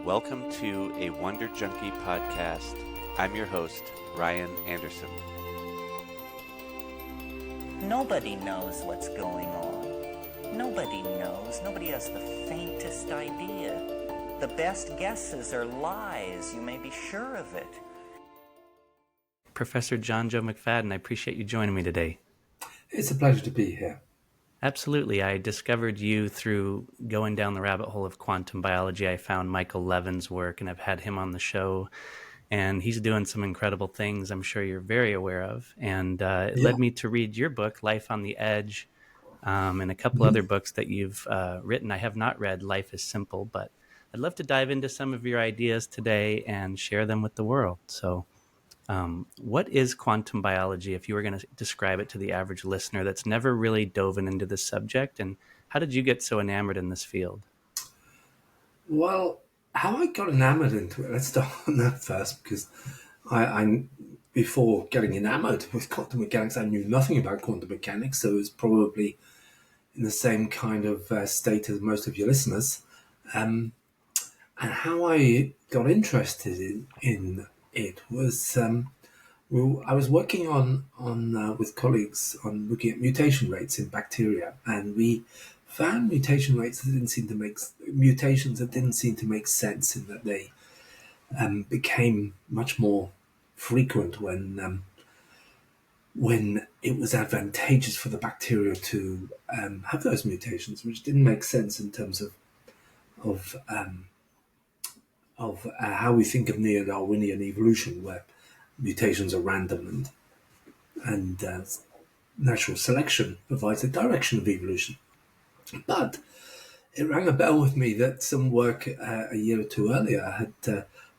Welcome to a Wonder Junkie podcast. I'm your host, Ryan Anderson. Nobody knows what's going on. Nobody knows. Nobody has the faintest idea. The best guesses are lies. You may be sure of it. Professor Johnjoe McFadden, I appreciate you joining me today. It's a pleasure to be here. Absolutely. I discovered you through going down the rabbit hole of quantum biology. I found Michael Levin's work, and I've had him on the show, and he's doing some incredible things I'm sure you're very aware of. And it led me to read your book, Life on the Edge, and a couple other books that you've written. I have not read Life is Simple, but I'd love to dive into some of your ideas today and share them with the world. So what is quantum biology, if you were going to describe it to the average listener that's never really dove into this subject? And how did you get so enamored in this field? Well, how I got enamored into it, let's start on that first, because I before getting enamored with quantum mechanics, I knew nothing about quantum mechanics, so it was probably in the same kind of state as most of your listeners. And how I got interested in it was I was working on with colleagues on looking at mutation rates in bacteria, and we found mutations that didn't seem to make sense, in that they became much more frequent when it was advantageous for the bacteria to have those mutations, which didn't make sense in terms of how we think of neo-Darwinian evolution, where mutations are random and natural selection provides the direction of evolution. But it rang a bell with me that some work a year or two earlier had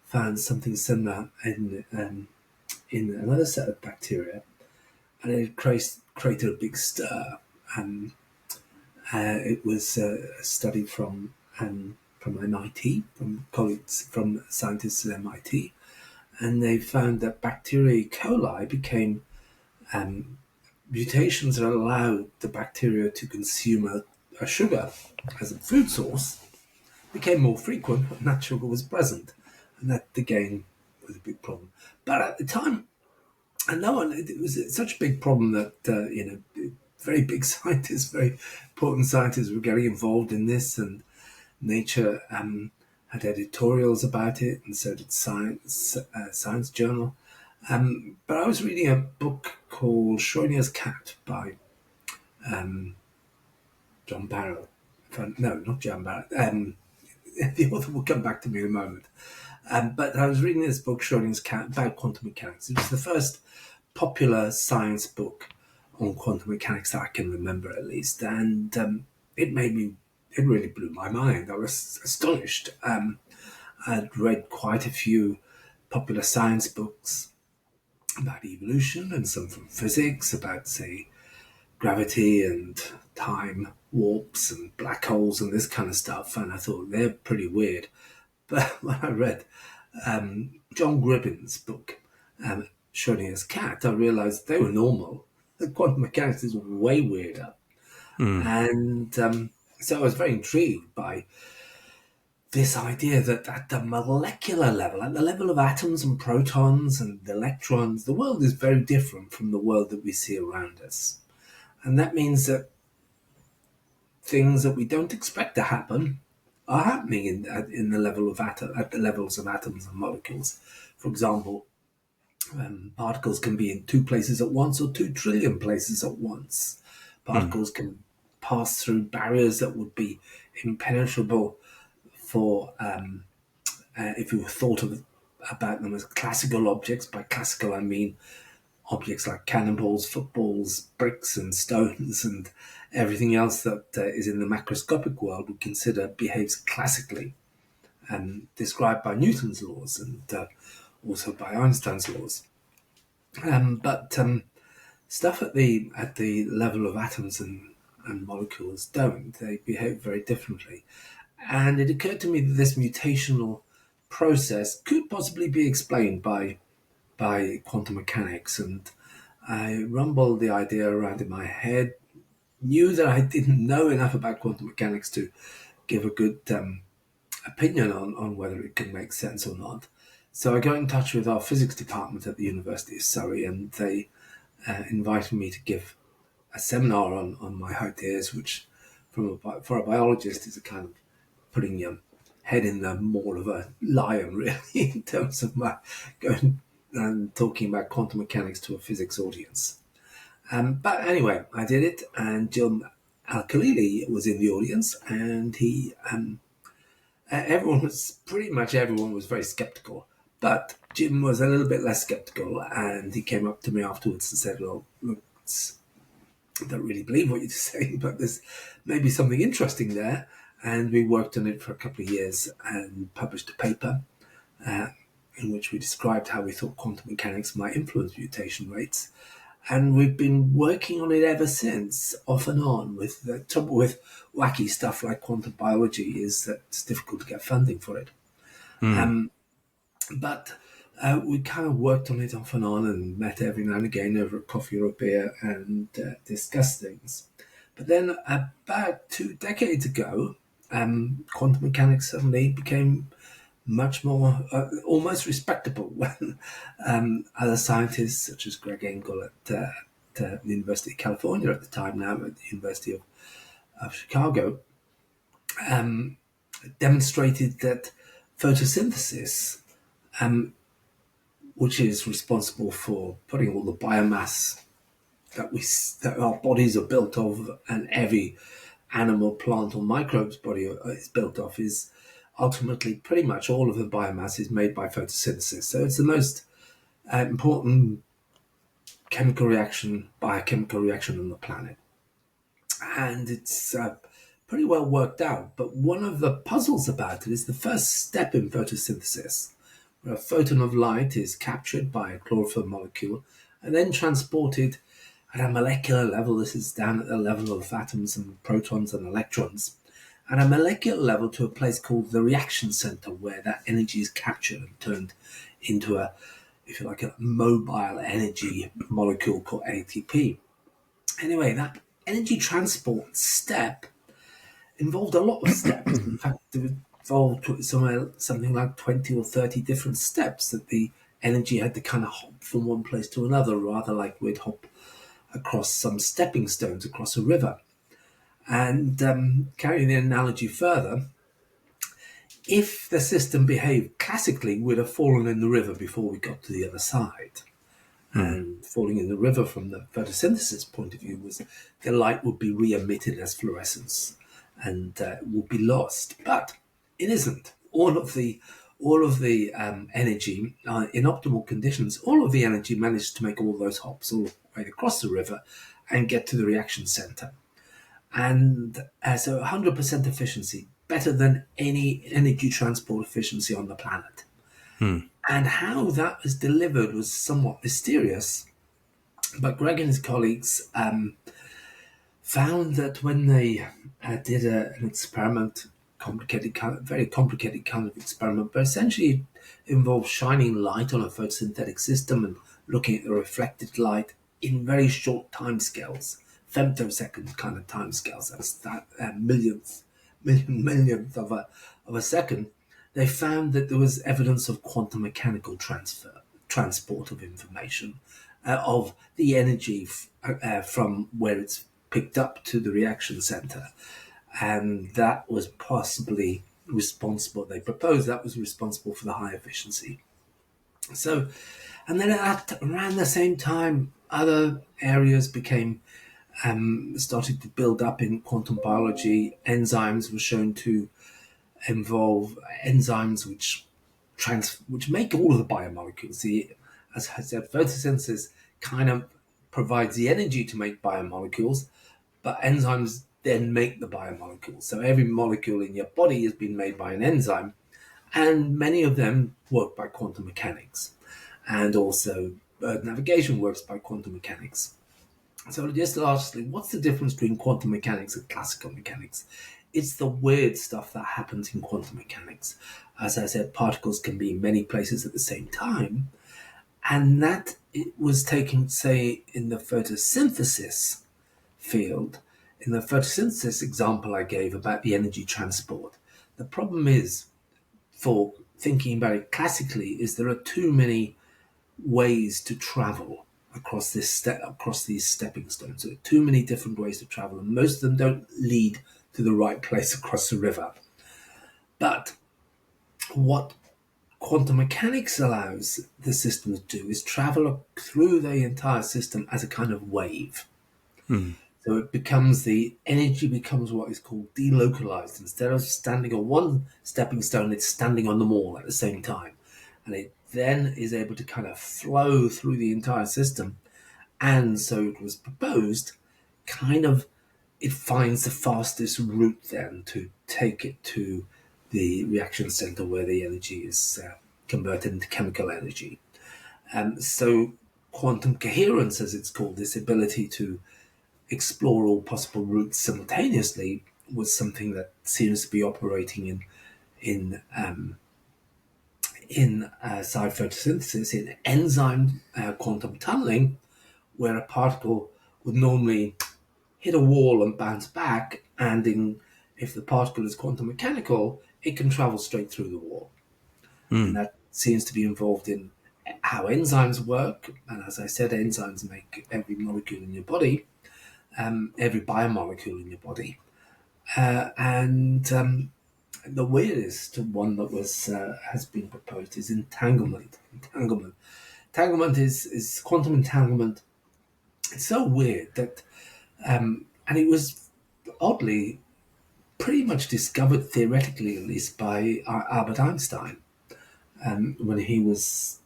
found something similar in another set of bacteria, and it created a big stir. It was a study from MIT, from scientists at MIT, and they found that bacteria E. coli became mutations that allowed the bacteria to consume a sugar as a food source became more frequent when that sugar was present, and that again was a big problem. But at the time, it was such a big problem that very big scientists, very important scientists were getting involved in this, and Nature had editorials about it, and so did Science Journal. But I was reading a book called Schrodinger's Cat by John Barrow. No, not John Barrow. The author will come back to me in a moment. But I was reading this book, Schrodinger's Cat, about quantum mechanics. It was the first popular science book on quantum mechanics that I can remember, at least. And it really blew my mind. I was astonished. I'd read quite a few popular science books about evolution, and some from physics, about, say, gravity and time warps and black holes and this kind of stuff, and I thought they're pretty weird. But when I read John Gribbin's book, Schrodinger's Cat, I realized they were normal. The quantum mechanics is way weirder. And so I was very intrigued by this idea that at the molecular level, at the level of atoms and protons and electrons, the world is very different from the world that we see around us. And that means that things that we don't expect to happen are happening at the levels of atoms and molecules. For example, particles can be in 2 places at once, or 2 trillion places at once. Particles can pass through barriers that would be impenetrable for if you thought about them as classical objects. By classical, I mean objects like cannonballs, footballs, bricks and stones, and everything else that is in the macroscopic world we consider behaves classically, described by Newton's laws and also by Einstein's laws. But stuff at the level of atoms and molecules don't. They behave very differently. And it occurred to me that this mutational process could possibly be explained by quantum mechanics. And I rumbled the idea around in my head, knew that I didn't know enough about quantum mechanics to give a good opinion on whether it can make sense or not. So I got in touch with our physics department at the University of Surrey, and they invited me to give a seminar on my ideas, which for a biologist is a kind of putting your head in the maw of a lion, really, in terms of my going and talking about quantum mechanics to a physics audience. But anyway, I did it, and Jim Al-Khalili was in the audience, and everyone was very skeptical. But Jim was a little bit less skeptical, and he came up to me afterwards and said, "Well, look, I don't really believe what you're saying, but there's maybe something interesting there." And we worked on it for a couple of years and published a paper in which we described how we thought quantum mechanics might influence mutation rates. And we've been working on it ever since, off and on. With the trouble with wacky stuff like quantum biology is that it's difficult to get funding for it. But we kind of worked on it off and on and met every now and again over a coffee or a beer and discussed things. But then about 2 decades ago, quantum mechanics suddenly became much more almost respectable when other scientists such as Greg Engel at the University of California at the time, now at the University of Chicago, demonstrated that photosynthesis, which is responsible for putting all the biomass that our bodies are built of, and every animal, plant, or microbe's body is built of, is ultimately pretty much all of the biomass is made by photosynthesis. So it's the most important biochemical reaction on the planet. And it's pretty well worked out. But one of the puzzles about it is the first step in photosynthesis, where a photon of light is captured by a chlorophyll molecule and then transported at a molecular level. This is down at the level of atoms and protons and electrons. At a molecular level to a place called the reaction center, where that energy is captured and turned into a mobile energy molecule called ATP. Anyway, that energy transport step involved a lot of steps. In fact, it involved something like 20 or 30 different steps that the energy had to kind of hop from one place to another, rather like we'd hop across some stepping stones across a river. And carrying the analogy further, if the system behaved classically, we'd have fallen in the river before we got to the other side. And falling in the river from the photosynthesis point of view was the light would be re-emitted as fluorescence and would be lost. But it isn't. All of the energy in optimal conditions, all of the energy manages to make all those hops all the way across the river and get to the reaction center. And so 100% efficiency, better than any energy transport efficiency on the planet. And how that was delivered was somewhat mysterious. But Greg and his colleagues found that when they did an experiment, very complicated kind of experiment, but essentially involved shining light on a photosynthetic system and looking at the reflected light in very short timescales, femtosecond kind of timescales. That's that millionth of a second. They found that there was evidence of quantum mechanical transport of information, of the energy from where it's picked up to the reaction center. And that was possibly responsible. They proposed that was responsible for the high efficiency. So, and then around the same time, other areas started to build up in quantum biology. Enzymes were shown to involve enzymes which make all of the biomolecules. As I said, photosynthesis kind of provides the energy to make biomolecules, but enzymes then make the biomolecules. So every molecule in your body has been made by an enzyme, and many of them work by quantum mechanics. And also navigation works by quantum mechanics. So just lastly, what's the difference between quantum mechanics and classical mechanics? It's the weird stuff that happens in quantum mechanics. As I said, particles can be in many places at the same time. And that it was taken, say, in the photosynthesis field, in the photosynthesis example I gave about the energy transport. The problem is for thinking about it classically is there are too many ways to travel across these stepping stones. There are too many different ways to travel, and most of them don't lead to the right place across the river. But what quantum mechanics allows the system to do is travel through the entire system as a kind of wave. So the energy becomes what is called delocalized. Instead of standing on one stepping stone, it's standing on them all at the same time. And it then is able to kind of flow through the entire system. And so it was proposed, it finds the fastest route then to take it to the reaction center where the energy is converted into chemical energy. So quantum coherence, as it's called, this ability to explore all possible routes simultaneously, was something that seems to be operating in side photosynthesis, in enzyme quantum tunneling, where a particle would normally hit a wall and bounce back, and if the particle is quantum mechanical, it can travel straight through the wall. And that seems to be involved in how enzymes work. And as I said, enzymes make every molecule in your body, every biomolecule in your body. The weirdest one that has been proposed is entanglement. Entanglement is quantum entanglement. It's so weird that, and it was oddly pretty much discovered theoretically, at least, by Albert Einstein, when he was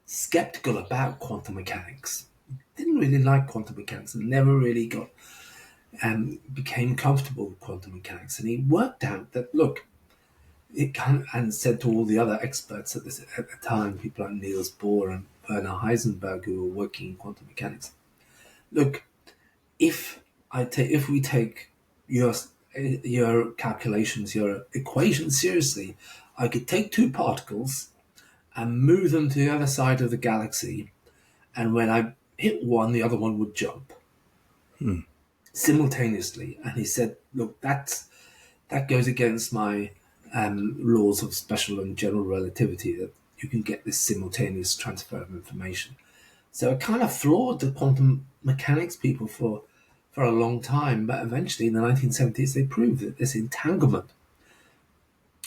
skeptical about quantum mechanics. Didn't really like quantum mechanics and never really became comfortable with quantum mechanics. And he worked out that, look, and said to all the other experts at the time, people like Niels Bohr and Werner Heisenberg, who were working in quantum mechanics, look, if we take your calculations, your equations seriously, I could take two particles and move them to the other side of the galaxy, and when I hit one, the other one would jump simultaneously. And he said, look, that goes against my laws of special and general relativity, that you can get this simultaneous transfer of information. So it kind of floored the quantum mechanics people for a long time, but eventually in the 1970s they proved that this entanglement,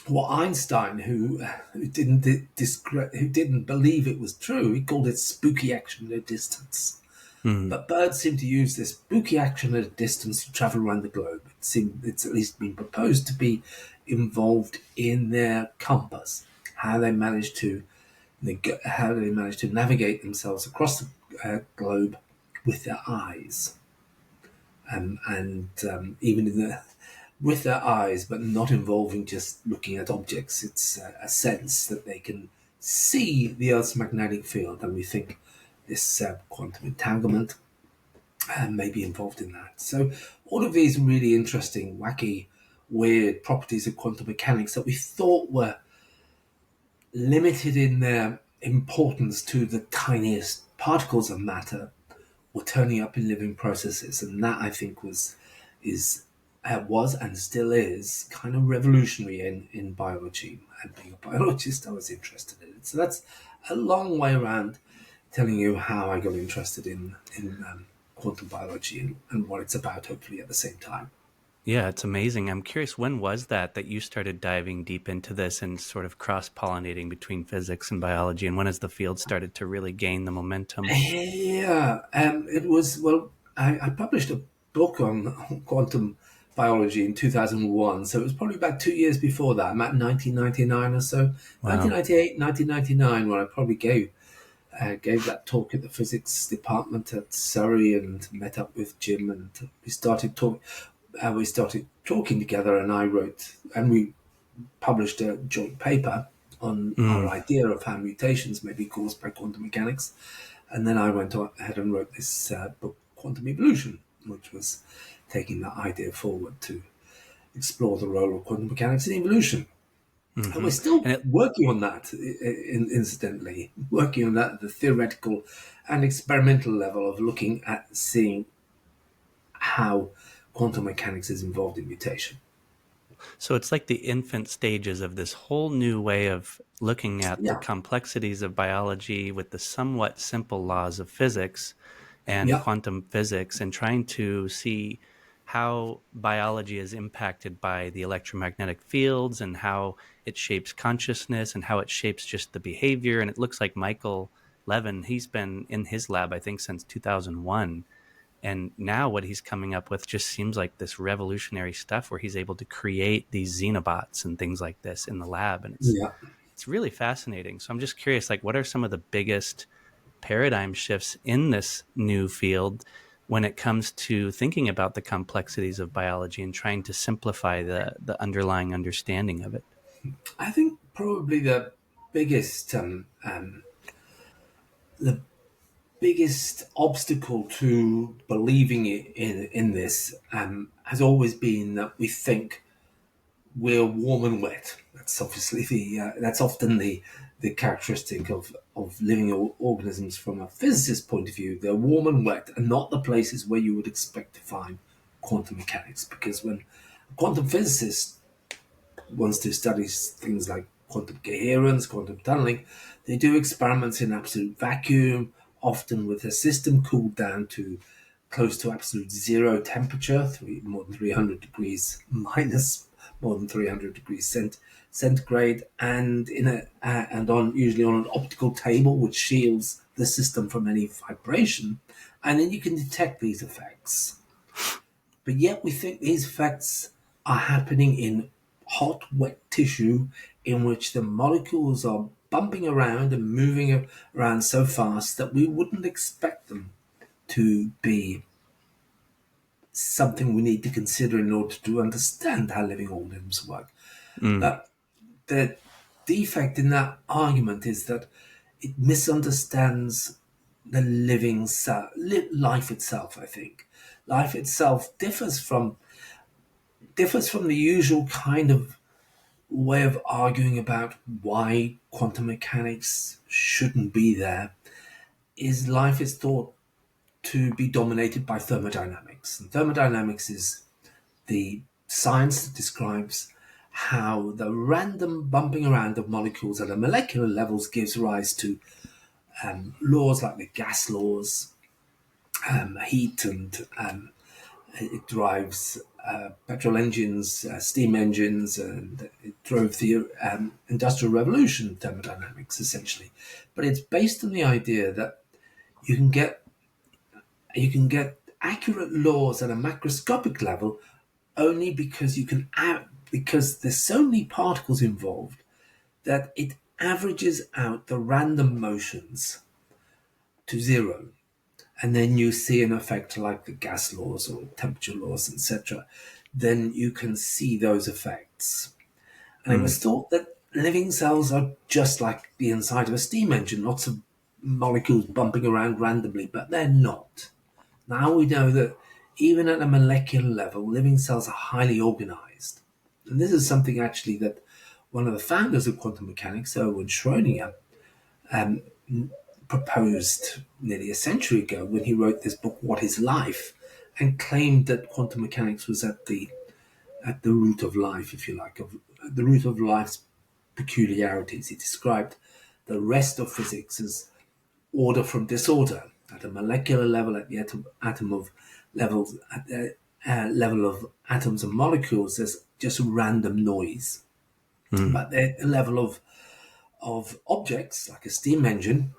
what Einstein, who didn't believe it was true, he called it spooky action at a distance. But birds seem to use this spooky action at a distance to travel around the globe. It's at least been proposed to be involved in their compass, how they manage to navigate themselves across the globe with their eyes, and even with their eyes, but not involving just looking at objects. It's a sense that they can see the Earth's magnetic field, and we think this quantum entanglement may be involved in that. So all of these really interesting, wacky, weird properties of quantum mechanics that we thought were limited in their importance to the tiniest particles of matter were turning up in living processes, and that, I think, was and still is kind of revolutionary in biology. And being a biologist, I was interested in it. So that's a long way around telling you how I got interested in quantum biology and what it's about, hopefully at the same time. Yeah, it's amazing. I'm curious, when was that you started diving deep into this and sort of cross-pollinating between physics and biology, and when has the field started to really gain the momentum? Yeah, it was, well, I published a book on quantum biology in 2001, so it was probably about 2 years before that, about 1999 or so. Wow. 1998, 1999, when I probably gave that talk at the physics department at Surrey and met up with Jim, and we started talking together, and we published a joint paper on our idea of how mutations may be caused by quantum mechanics. And then I went ahead and wrote this book, Quantum Evolution, which was taking that idea forward to explore the role of quantum mechanics in evolution. And we're still working on that, incidentally, working on that at the theoretical and experimental level of looking at seeing how quantum mechanics is involved in mutation. So it's like the infant stages of this whole new way of looking at the Yeah, complexities of biology with the somewhat simple laws of physics and yeah, quantum physics, and trying to see how biology is impacted by the electromagnetic fields and how it shapes consciousness and how it shapes just the behavior. And it looks like Michael Levin, he's been in his lab, I think, since 2001. And now what he's coming up with just seems like this revolutionary stuff where he's able to create these xenobots and things like this in the lab. And yeah. it's really fascinating. So I'm just curious, like, what are some of the biggest paradigm shifts in this new field when it comes to thinking about the complexities of biology and trying to simplify the underlying understanding of it? I think probably biggest the biggest obstacle to believing in this has always been that we think we're warm and wet. That's obviously that's often the characteristic of living organisms from a physicist's point of view. They're warm and wet, and not the places where you would expect to find quantum mechanics. Because when a quantum physicist wants to study things like quantum coherence, quantum tunneling, they do experiments in absolute vacuum, often with a system cooled down to close to absolute zero temperature, more than 300 degrees minus, more than 300 degrees centigrade, and usually on an optical table which shields the system from any vibration, and then you can detect these effects. But yet we think these effects are happening in hot, wet tissue in which the molecules are bumping around and moving around so fast that we wouldn't expect them to be something we need to consider in order to understand how living organisms work. Mm. But the defect in that argument is that it misunderstands the life itself. I think life itself differs from the usual kind of way of arguing about why quantum mechanics shouldn't be there. Is life is thought to be dominated by thermodynamics, and thermodynamics is the science that describes how the random bumping around of molecules at a molecular levels gives rise to laws like the gas laws, heat, and it drives petrol engines, steam engines, and it drove the industrial revolution, thermodynamics essentially. But it's based on the idea that you can get accurate laws at a macroscopic level only because because there's so many particles involved that it averages out the random motions to zero, and then you see an effect like the gas laws or temperature laws, etc. Then you can see those effects. And it was thought that living cells are just like the inside of a steam engine, lots of molecules bumping around randomly, but they're not. Now we know that even at a molecular level, living cells are highly organized. And this is something actually that one of the founders of quantum mechanics, Erwin Schrödinger, proposed nearly a century ago when he wrote this book, What is Life, and claimed that quantum mechanics was at the root of life, if you like, of the root of life's peculiarities. He described the rest of physics as order from disorder at a molecular level, at the atom of levels, at the level of atoms and molecules. There's just random noise, but at the level of objects like a steam engine,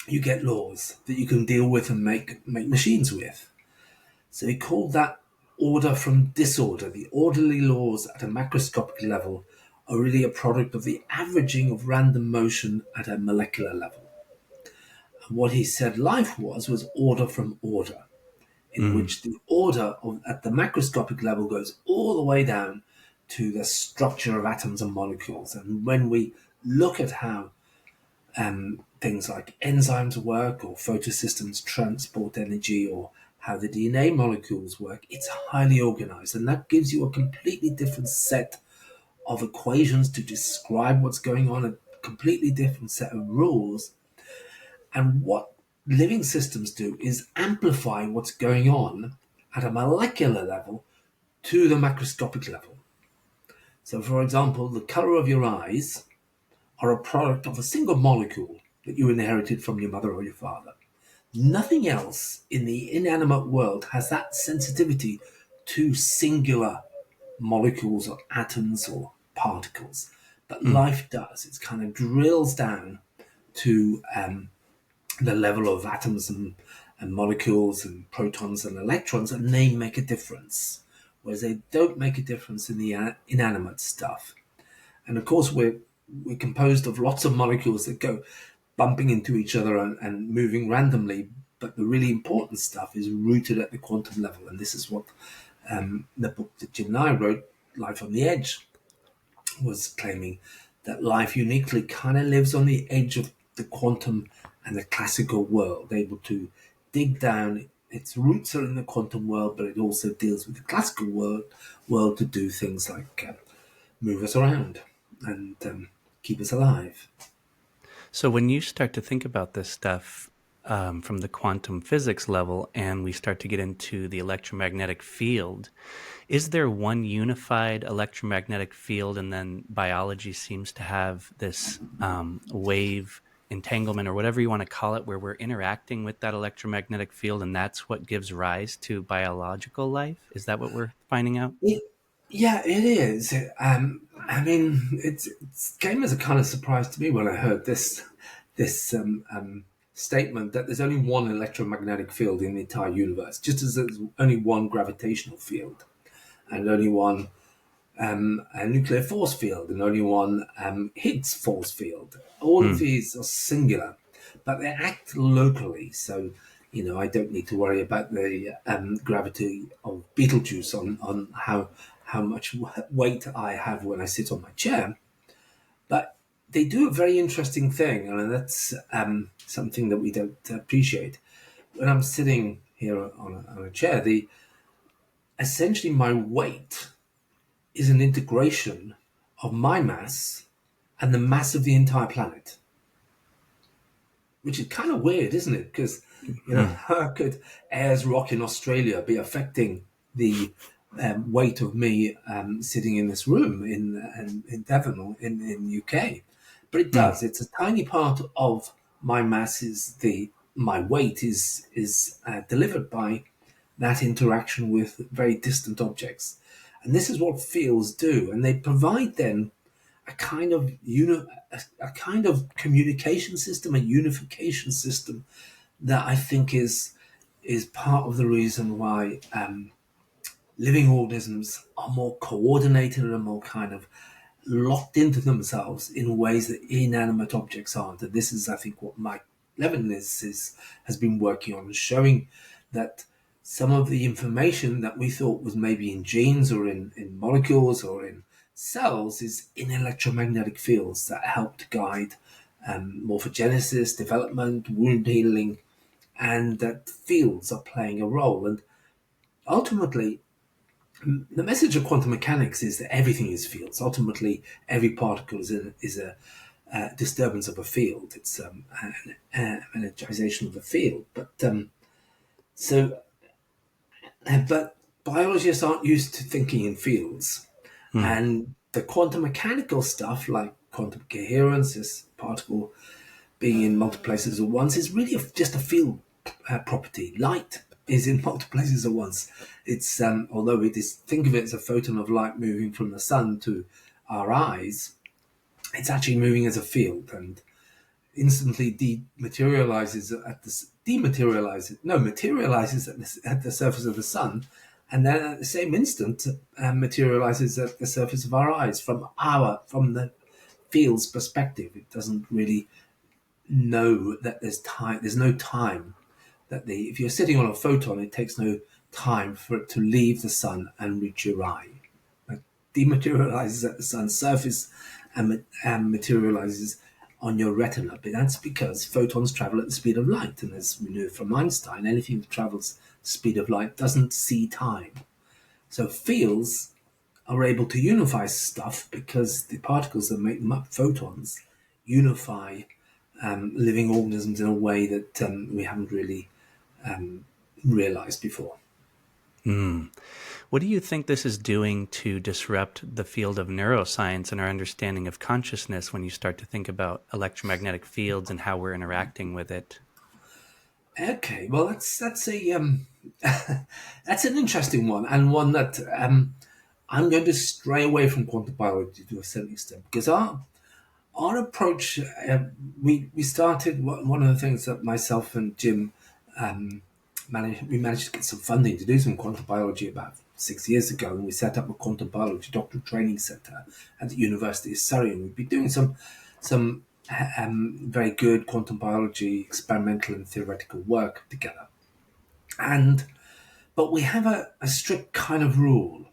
you get laws that you can deal with and make machines with. So he called that order from disorder. The orderly laws at a macroscopic level are really a product of the averaging of random motion at a molecular level. And what he said life was order from order, in which the order at the macroscopic level goes all the way down to the structure of atoms and molecules. And when we look at how things like enzymes work, or photosystems transport energy, or how the DNA molecules work, it's highly organized. And that gives you a completely different set of equations to describe what's going on, a completely different set of rules. And what living systems do is amplify what's going on at a molecular level to the macroscopic level. So, for example, the color of your eyes are a product of a single molecule that you inherited from your mother or your father. Nothing else in the inanimate world has that sensitivity to singular molecules or atoms or particles, but Mm. life does. It kind of drills down to the level of atoms and molecules and protons and electrons, and they make a difference, whereas they don't make a difference in the inanimate stuff. And of course, we're composed of lots of molecules that go bumping into each other and moving randomly. But the really important stuff is rooted at the quantum level. And this is what the book that Jim and I wrote, Life on the Edge, was claiming, that life uniquely kind of lives on the edge of the quantum and the classical world, able to dig down. Its roots are in the quantum world, but it also deals with the classical world to do things like move us around and keep us alive. So when you start to think about this stuff from the quantum physics level and we start to get into the electromagnetic field, is there one unified electromagnetic field and then biology seems to have this wave entanglement or whatever you want to call it, where we're interacting with that electromagnetic field and that's what gives rise to biological life? Is that what we're finding out? Yeah, it is. I mean, it came as a kind of surprise to me when I heard this statement that there's only one electromagnetic field in the entire universe, just as there's only one gravitational field, and only one a nuclear force field, and only one Higgs force field. All of these are singular, but they act locally. So, I don't need to worry about the gravity of Betelgeuse on how much weight I have when I sit on my chair. But they do a very interesting thing, and that's something that we don't appreciate. When I'm sitting here on a chair, essentially my weight is an integration of my mass and the mass of the entire planet, which is kind of weird, isn't it? Because how could Ayers Rock in Australia be affecting the weight of me sitting in this room in Devon or in UK? But it does. It's a tiny part of my mass. My weight is delivered by that interaction with very distant objects. And this is what fields do, and they provide then a kind of a kind of communication system, a unification system that I think is part of the reason why living organisms are more coordinated and more kind of locked into themselves in ways that inanimate objects aren't. And this is, I think, what Mike Levin has been working on, showing that some of the information that we thought was maybe in genes or in molecules or in cells is in electromagnetic fields that help to guide morphogenesis, development, wound healing, and that fields are playing a role. And ultimately, the message of quantum mechanics is that everything is fields. Ultimately, every particle is a disturbance of a field. It's an energization of the field. But biologists aren't used to thinking in fields, and the quantum mechanical stuff like quantum coherence, this particle being in multiple places at once, is really just a field property. Light is in multiple places at once. It's although it is, think of it as a photon of light moving from the sun to our eyes, it's actually moving as a field and instantly materializes at the surface of the sun, and then at the same instant materializes at the surface of our eyes from the field's perspective. It doesn't really know that there's time. There's no time that if you're sitting on a photon, it takes no time for it to leave the sun and reach your eye. It dematerializes at the sun's surface and materializes on your retina. But that's because photons travel at the speed of light, and as we know from Einstein, anything that travels the speed of light doesn't see time. So fields are able to unify stuff because the particles that make them up, photons, unify living organisms in a way that we haven't really realized before. What do you think this is doing to disrupt the field of neuroscience and our understanding of consciousness when you start to think about electromagnetic fields and how we're interacting with it? Okay, well, that's a that's an interesting one, and one that I'm going to stray away from quantum biology to a certain extent, because our approach, we started, one of the things that myself and Jim managed to get some funding to do some quantum biology about 6 years ago, and we set up a quantum biology doctoral training center at the University of Surrey, and we've been doing some very good quantum biology experimental and theoretical work together. But we have a strict kind of rule,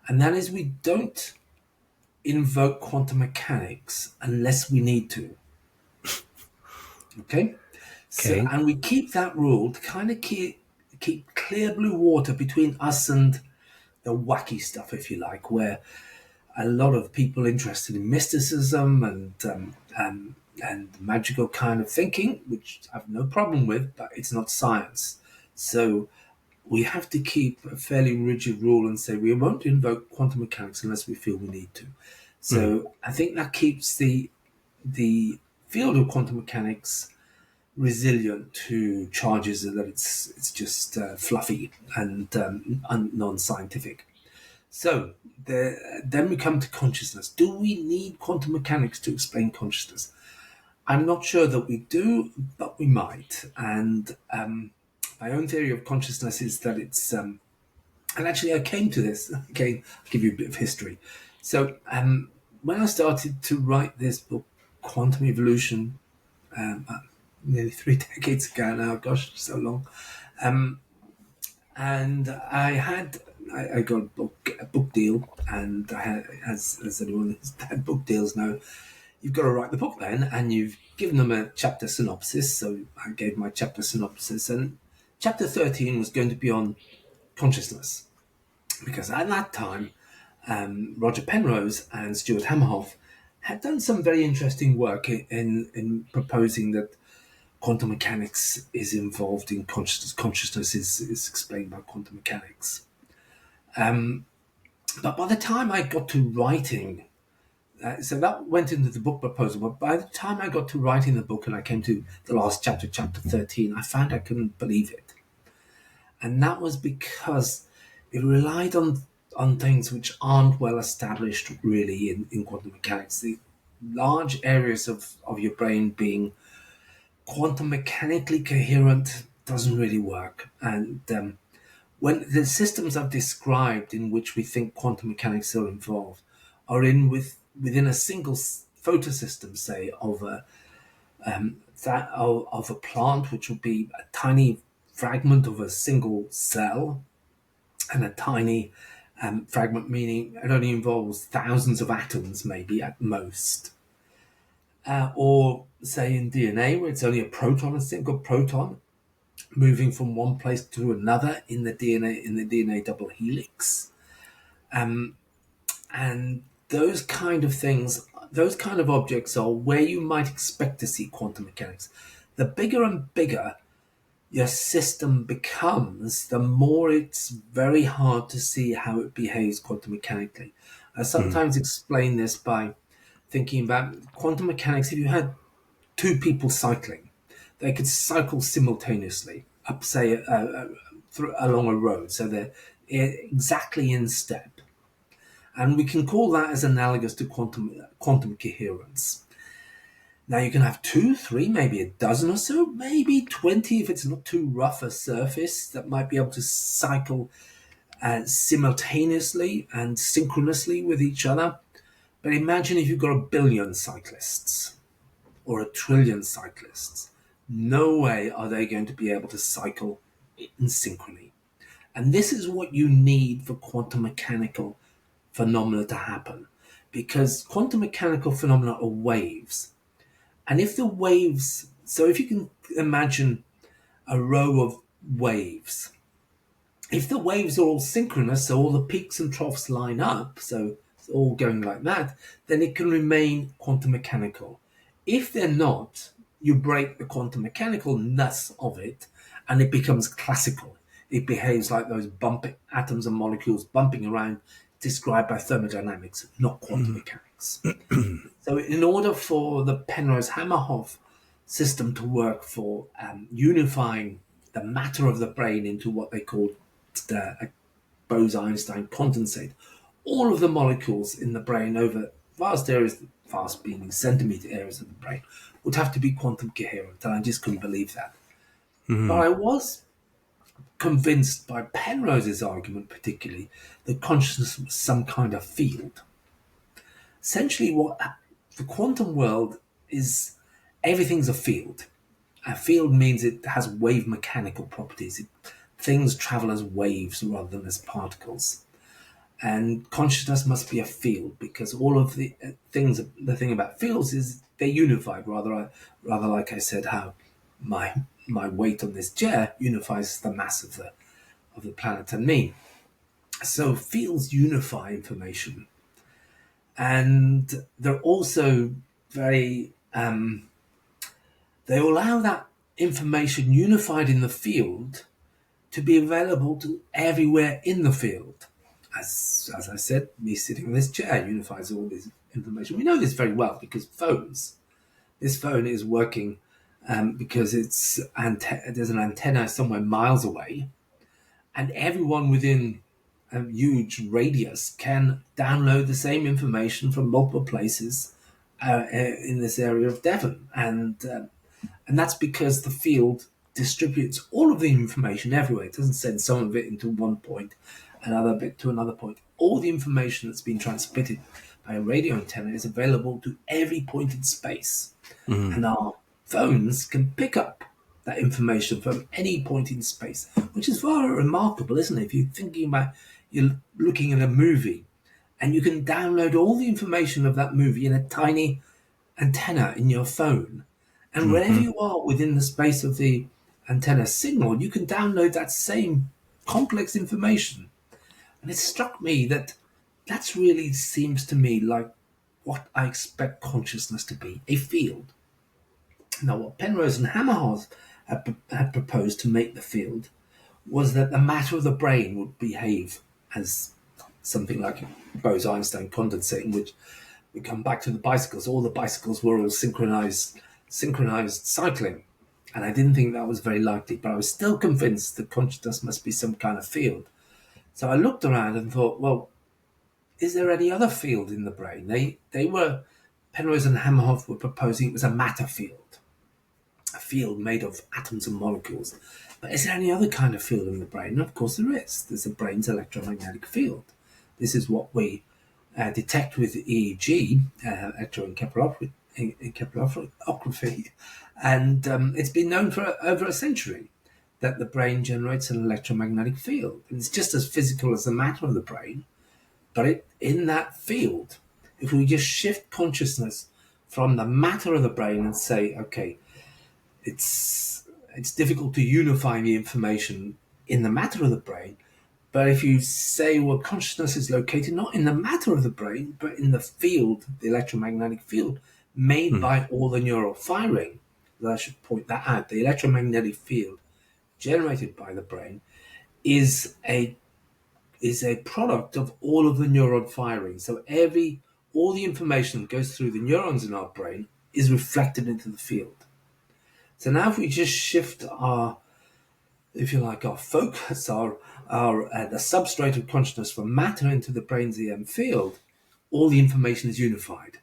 and that is we don't invoke quantum mechanics unless we need to. Okay? So, Okay. and we keep that rule to kind of keep clear blue water between us and the wacky stuff, if you like, where a lot of people interested in mysticism and magical kind of thinking, which I have no problem with, but it's not science. So we have to keep a fairly rigid rule and say we won't invoke quantum mechanics unless we feel we need to. So I think that keeps the field of quantum mechanics resilient to charges that it's just fluffy and non-scientific. So then we come to consciousness. Do we need quantum mechanics to explain consciousness? I'm not sure that we do, but we might. And my own theory of consciousness is that it's... and actually I came to this. Okay, I'll give you a bit of history. So when I started to write this book, Quantum Evolution, nearly 3 decades ago now, gosh, so long. And I got a book deal, and I had, as anyone who's had book deals know, you've got to write the book then, and you've given them a chapter synopsis. So I gave my chapter synopsis, and chapter 13 was going to be on consciousness, because at that time, Roger Penrose and Stuart Hamerhoff had done some very interesting work in proposing that quantum mechanics is involved in consciousness. Consciousness is explained by quantum mechanics. But by the time I got to writing, so that went into the book proposal, but by the time I got to writing the book and I came to the last chapter, chapter 13, I found I couldn't believe it. And that was because it relied on things which aren't well established really in quantum mechanics. The large areas of your brain being quantum mechanically coherent doesn't really work. And when the systems I've described in which we think quantum mechanics are involved are within a single photosystem, say, of a plant, which would be a tiny fragment of a single cell, and a tiny fragment, meaning it only involves thousands of atoms, maybe at most. Or say in DNA, where it's only a single proton, moving from one place to another in the DNA double helix, and those kind of things, those kind of objects are where you might expect to see quantum mechanics. The bigger and bigger your system becomes, the more it's very hard to see how it behaves quantum mechanically. I sometimes explain this by thinking about quantum mechanics. If you had two people cycling, they could cycle simultaneously up, say, along a road, so they're exactly in step. And we can call that as analogous to quantum coherence. Now you can have 2, 3, maybe a dozen or so, maybe 20 if it's not too rough a surface that might be able to cycle simultaneously and synchronously with each other. But imagine if you've got 1 billion cyclists or 1 trillion cyclists. No way are they going to be able to cycle in synchrony. And this is what you need for quantum mechanical phenomena to happen, because quantum mechanical phenomena are waves. And if the waves, so if you can imagine a row of waves, if the waves are all synchronous, so all the peaks and troughs line up, so it's all going like that, then it can remain quantum mechanical. If they're not, you break the quantum mechanical ness of it and it becomes classical. it behaves like those bumping atoms and molecules bumping around described by thermodynamics, not quantum mechanics. So in order for the Penrose-Hamerhoff system to work for unifying the matter of the brain into what they call the Bose-Einstein condensate, all of the molecules in the brain over vast areas, vast being centimeter areas of the brain, would have to be quantum coherent, and I just couldn't believe that. But I was convinced by Penrose's argument, particularly, that consciousness was some kind of field. Essentially, what the quantum world is, everything's a field. A field means it has wave mechanical properties. Things travel as waves rather than as particles. And consciousness must be a field, because all of the things, the thing about fields is they're unified, rather like I said, how my weight on this chair unifies the mass of the planet and me. So fields unify information, and they're also very they allow that information unified in the field to be available to everywhere in the field. As I said, me sitting in this chair unifies all this information. We know this very well because this phone is working because there's an antenna somewhere miles away, and everyone within a huge radius can download the same information from multiple places in this area of Devon, and that's because the field distributes all of the information everywhere. It doesn't send some of it into one point, another bit to another point. All the information that's been transmitted by a radio antenna is available to every point in space. And our phones can pick up that information from any point in space, which is far remarkable, isn't it? If you're thinking about, you're looking at a movie and you can download all the information of that movie in a tiny antenna in your phone. And wherever you are within the space of the antenna signal, you can download that same complex information. And it struck me that that's really seems to me like what I expect consciousness to be, a field. Now, what Penrose and Hamerhoff had proposed to make the field was that the matter of the brain would behave as something like a Bose-Einstein condensate, in which we come back to the bicycles. All the bicycles were all synchronized cycling. And I didn't think that was very likely, but I was still convinced that consciousness must be some kind of field. So I looked around and thought, well, is there any other field in the brain? Penrose and Hamerhoff were proposing it was a matter field, a field made of atoms and molecules. But is there any other kind of field in the brain? And of course there is. There's the brain's electromagnetic field. This is what we detect with EEG, electroencephalography, and it's been known for over a century that the brain generates an electromagnetic field. And it's just as physical as the matter of the brain, but in that field, if we just shift consciousness from the matter of the brain and say, okay, it's difficult to unify the information in the matter of the brain, but if you say, well, consciousness is located not in the matter of the brain, but in the field, the electromagnetic field made by all the neural firing, I should point that out. The electromagnetic field generated by the brain is a product of all of the neuron firing. So all the information that goes through the neurons in our brain is reflected into the field. So now if we just shift our focus, the substrate of consciousness from matter into the brain's EM field, all the information is unified.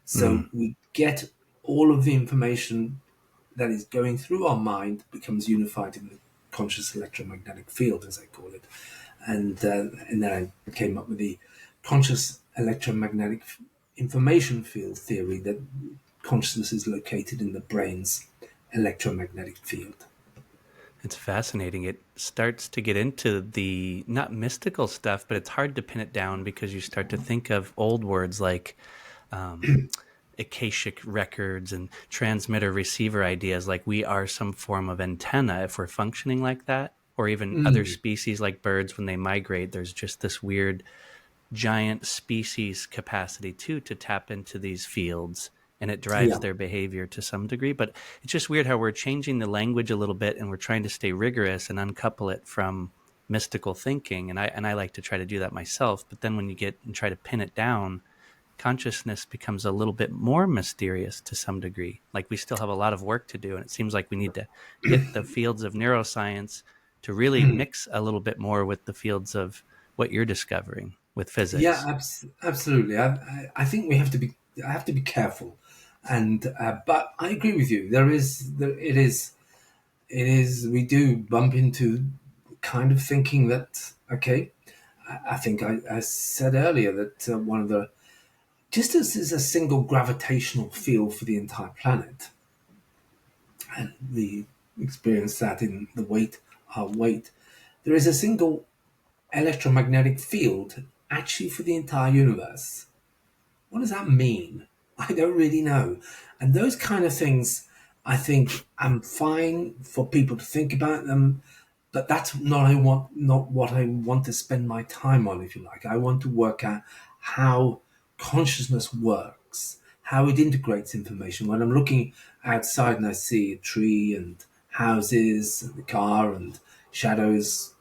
So we get all of the information that is going through our mind becomes unified in the conscious electromagnetic field, as I call it. And then I came up with the conscious electromagnetic information field theory, that consciousness is located in the brain's electromagnetic field. It's fascinating. It starts to get into the not mystical stuff, but it's hard to pin it down because you start to think of old words like akashic records and transmitter receiver ideas, like we are some form of antenna if we're functioning like that, or even other species like birds when they migrate. There's just this weird giant species capacity too to tap into these fields, and it drives their behavior to some degree. But it's just weird how we're changing the language a little bit and we're trying to stay rigorous and uncouple it from mystical thinking, and I like to try to do that myself. But then when you get and try to pin it down, consciousness becomes a little bit more mysterious to some degree. Like we still have a lot of work to do, and it seems like we need to hit the fields of neuroscience to really mix a little bit more with the fields of what you're discovering with Yeah, physics. absolutely. I think we have to be. I have to be careful, and but I agree with you. It is. It is. We do bump into kind of thinking that okay. I think I said earlier that one of the just as there's a single gravitational field for the entire planet, and we experience that in the weight, our weight. There is a single electromagnetic field actually for the entire universe. What does that mean? I don't really know. And those kind of things, I think I'm fine for people to think about them, but that's not what I want to spend my time on, if you like. I want to work out how consciousness works, how it integrates information. When I'm looking outside and I see a tree and houses and the car and shadows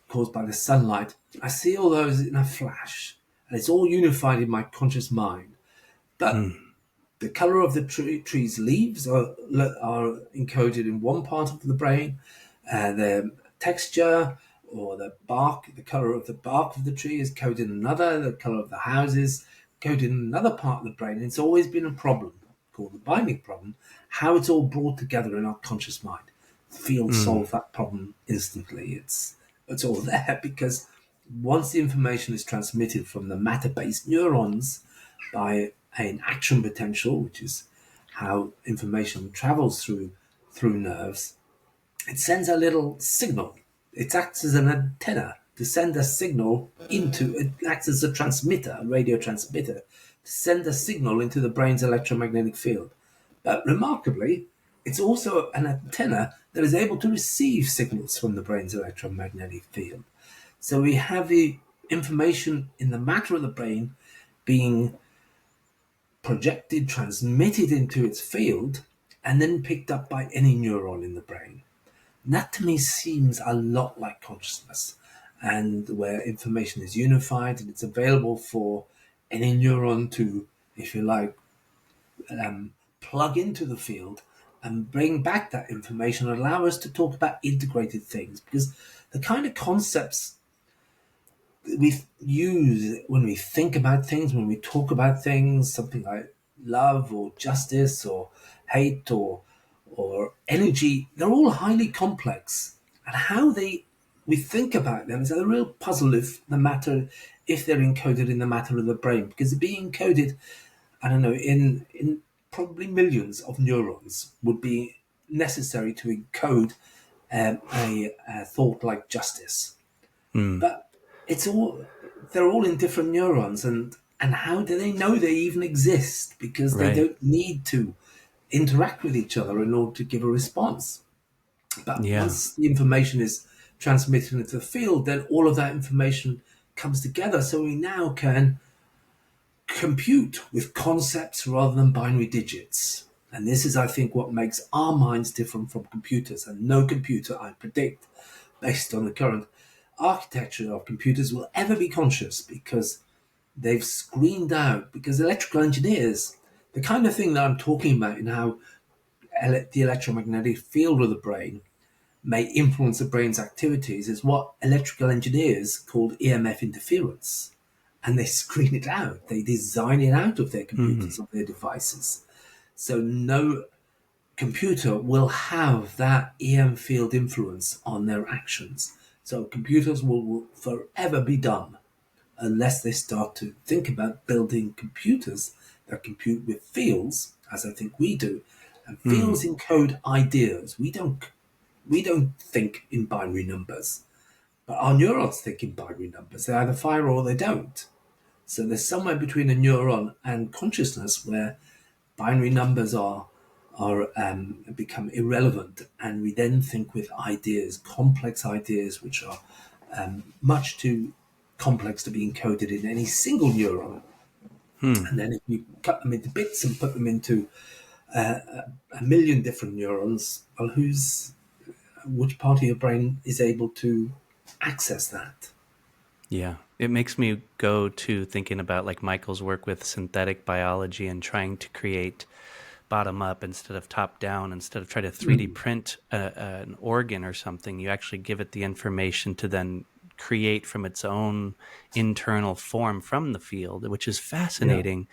caused by the sunlight, I see all those in a flash, and it's all unified in my conscious mind. But the color of the tree's leaves are encoded in one part of the brain, the texture or the bark, the color of the bark of the tree is coded in another, the color of the houses coded in another part of the brain. It's always been a problem called the binding problem, how it's all brought together in our conscious mind. Field solve that problem instantly. It's all there because once the information is transmitted from the matter-based neurons by an action potential, which is how information travels through nerves, it sends a little signal. It acts as an antenna to send a signal into. It acts as a transmitter, a radio transmitter, to send a signal into the brain's electromagnetic field. But remarkably, it's also an antenna that is able to receive signals from the brain's electromagnetic field. So we have the information in the matter of the brain being projected, transmitted into its field, and then picked up by any neuron in the brain. And that to me seems a lot like consciousness, and where information is unified and it's available for any neuron to, if you like, plug into the field and bring back that information, allow us to talk about integrated things. Because the kind of concepts we use when we think about things, when we talk about things, something like love or justice or hate or energy, they're all highly complex. And how we think about them is a real puzzle if they're encoded in the matter of the brain, because they're being encoded, I don't know, in probably millions of neurons would be necessary to encode a thought like justice. But they're all in different neurons, and how do they know they even exist? Because they Right. don't need to interact with each other in order to give a response. But Yeah. once the information is transmitted into the field, then all of that information comes together. So we now can compute with concepts rather than binary digits. And this is, I think, what makes our minds different from computers. And no computer, I predict, based on the current architecture of computers, will ever be conscious, because they've screened out, because electrical engineers, the kind of thing that I'm talking about in how the electromagnetic field of the brain may influence the brain's activities is what electrical engineers call EMF interference. And they screen it out. They design it out of their computers, of their devices. So no computer will have that EM field influence on their actions. So computers will forever be dumb unless they start to think about building computers that compute with fields, as I think we do. And fields encode ideas. We don't think in binary numbers, but our neurons think in binary numbers. They either fire or they don't. So there's somewhere between a neuron and consciousness where binary numbers are become irrelevant, and we then think with ideas, complex ideas, which are much too complex to be encoded in any single neuron. And then if you cut them into bits and put them into a million different neurons, well, which part of your brain is able to access that. Yeah, it makes me go to thinking about like Michael's work with synthetic biology and trying to create bottom up instead of top down. Instead of trying to 3D print an organ or something, you actually give it the information to then create from its own internal form from the field, which is Yeah. fascinating.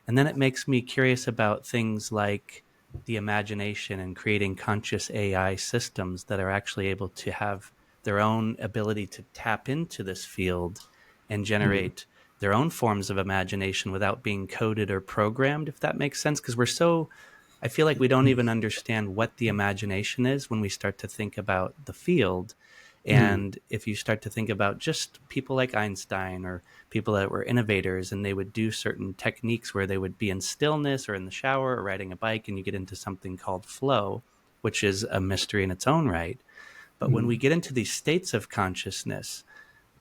And then it makes me curious about things like the imagination and creating conscious AI systems that are actually able to have their own ability to tap into this field and generate their own forms of imagination without being coded or programmed, if that makes sense. Because I feel like we don't even understand what the imagination is when we start to think about the field. And if you start to think about just people like Einstein or people that were innovators, and they would do certain techniques where they would be in stillness or in the shower or riding a bike, and you get into something called flow, which is a mystery in its own right. But when we get into these states of consciousness,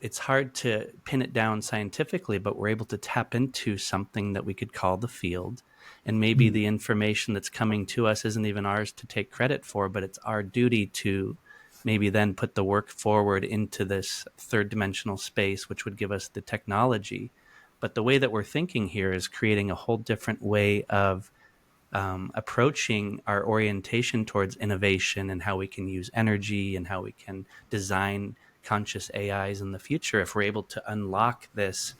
it's hard to pin it down scientifically, but we're able to tap into something that we could call the field. And maybe the information that's coming to us isn't even ours to take credit for, but it's our duty to maybe then put the work forward into this third dimensional space, which would give us the technology. But the way that we're thinking here is creating a whole different way of approaching our orientation towards innovation and how we can use energy and how we can design conscious AIs in the future. If we're able to unlock this,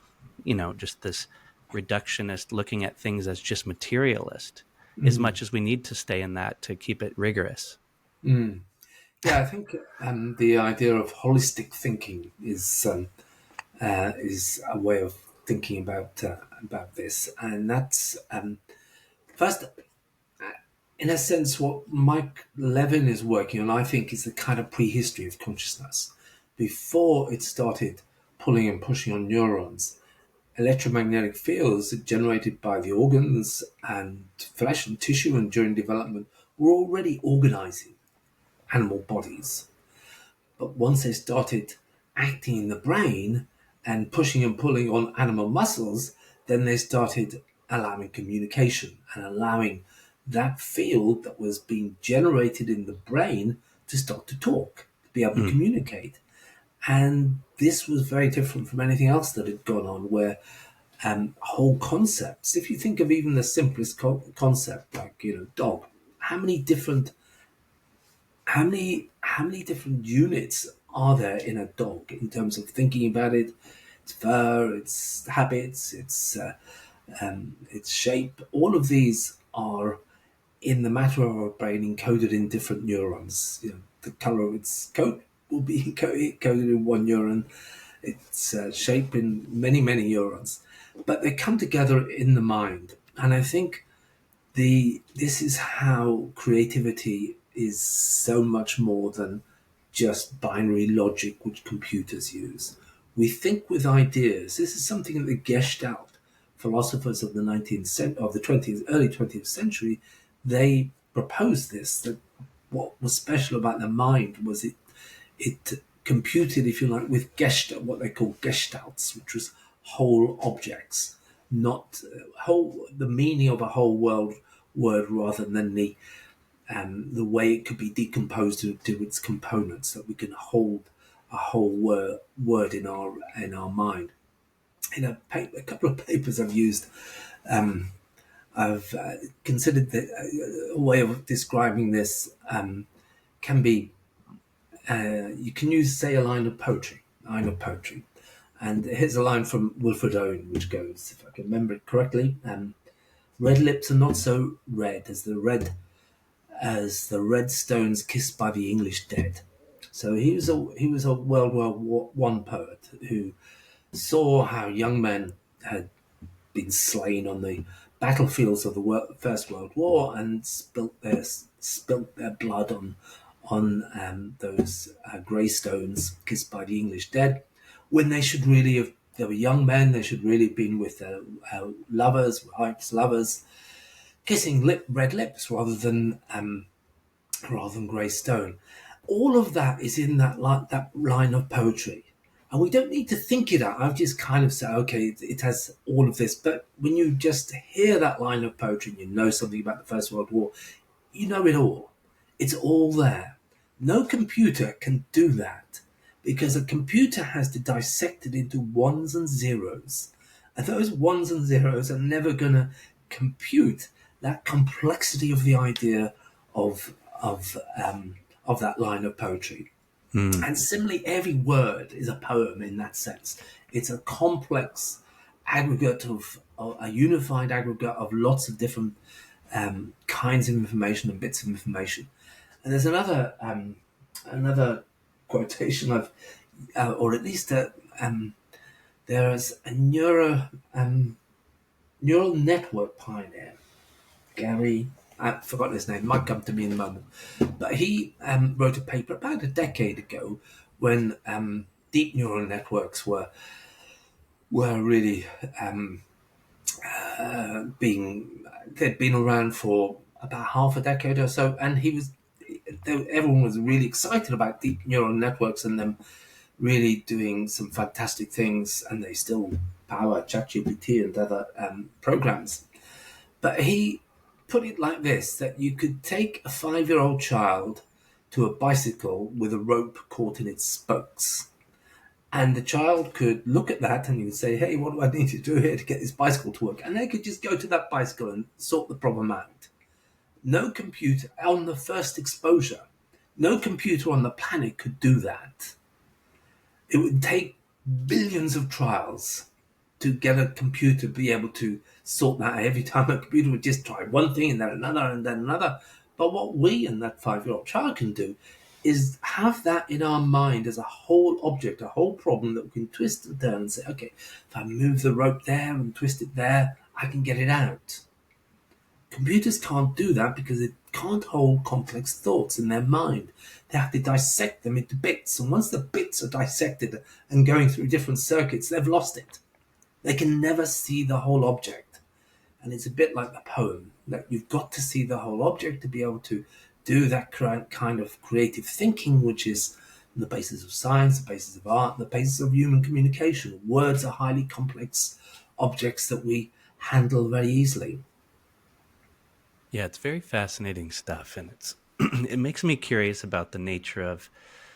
just this reductionist looking at things as just materialist, as much as we need to stay in that to keep it rigorous. Yeah, I think the idea of holistic thinking is a way of thinking about this, and that's first, in a sense, what Mike Levin is working on. I think is the kind of prehistory of consciousness. Before it started pulling and pushing on neurons, electromagnetic fields generated by the organs and flesh and tissue and during development were already organizing animal bodies. But once they started acting in the brain and pushing and pulling on animal muscles, then they started allowing communication and allowing that field that was being generated in the brain to start to talk, to be able to communicate. And this was very different from anything else that had gone on, where whole concepts, if you think of even the simplest concept, like, dog, how many different units are there in a dog in terms of thinking about it, its fur, its habits, its shape? All of these are in the matter of our brain encoded in different neurons. The color of its coat will be encoded in one neuron, its shape in many, many neurons. But they come together in the mind. And I think this is how creativity is so much more than just binary logic which computers use. We think with ideas. This is something that the Gestalt philosophers of the early 20th century, they proposed this, that what was special about the mind was it computed, if you like, with Gestalt, what they call Gestalts, which was whole objects, not the meaning of a whole word rather than the way it could be decomposed into its components, that we can hold a whole word in our mind. In a couple of papers I've used, I've considered that a way of describing this can be, you can use, say, a line of poetry. And here's a line from Wilfred Owen, which goes, if I can remember it correctly, red lips are not so red as the red stones kissed by the English dead. So he was a World War I poet who saw how young men had been slain on the battlefields of the First World War and spilt their blood on those grey stones kissed by the English dead, when they should really have. They were young men. They should really have been with their lovers, kissing red lips rather than grey stone. All of that is in that line of poetry. And we don't need to think it out. I've just kind of said, okay, it has all of this. But when you just hear that line of poetry and you know something about the First World War, you know it all. It's all there. No computer can do that. because a computer has to dissect it into ones and zeros, and those ones and zeros are never going to compute that complexity of the idea of of that line of poetry. And similarly, every word is a poem in that sense. It's a complex aggregate of a unified aggregate of lots of different kinds of information and bits of information. And there's another quotation of, or at least there is a neural network pioneer, Gary. I've forgotten his name. It might come to me in a moment. But he wrote a paper about a decade ago when deep neural networks were really they'd been around for about half a decade or so, and everyone was really excited about deep neural networks and them really doing some fantastic things, and they still power ChatGPT and other programs. But he put it like this, that you could take a 5-year-old child to a bicycle with a rope caught in its spokes. And the child could look at that and you would say, hey, what do I need to do here to get this bicycle to work? And they could just go to that bicycle and sort the problem out. No computer on the first exposure, no computer on the planet could do that. It would take billions of trials to get a computer to be able to sort that out. Every time a computer would just try one thing and then another and then another. But what we and that 5-year-old child can do is have that in our mind as a whole object, a whole problem that we can twist and turn and say, okay, if I move the rope there and twist it there, I can get it out. Computers can't do that because they can't hold complex thoughts in their mind. They have to dissect them into bits. And once the bits are dissected and going through different circuits, they've lost it. They can never see the whole object. And it's a bit like the poem, that you've got to see the whole object to be able to do that kind of creative thinking, which is the basis of science, the basis of art, the basis of human communication. Words are highly complex objects that we handle very easily. Yeah, it's very fascinating stuff, and it makes me curious about the nature of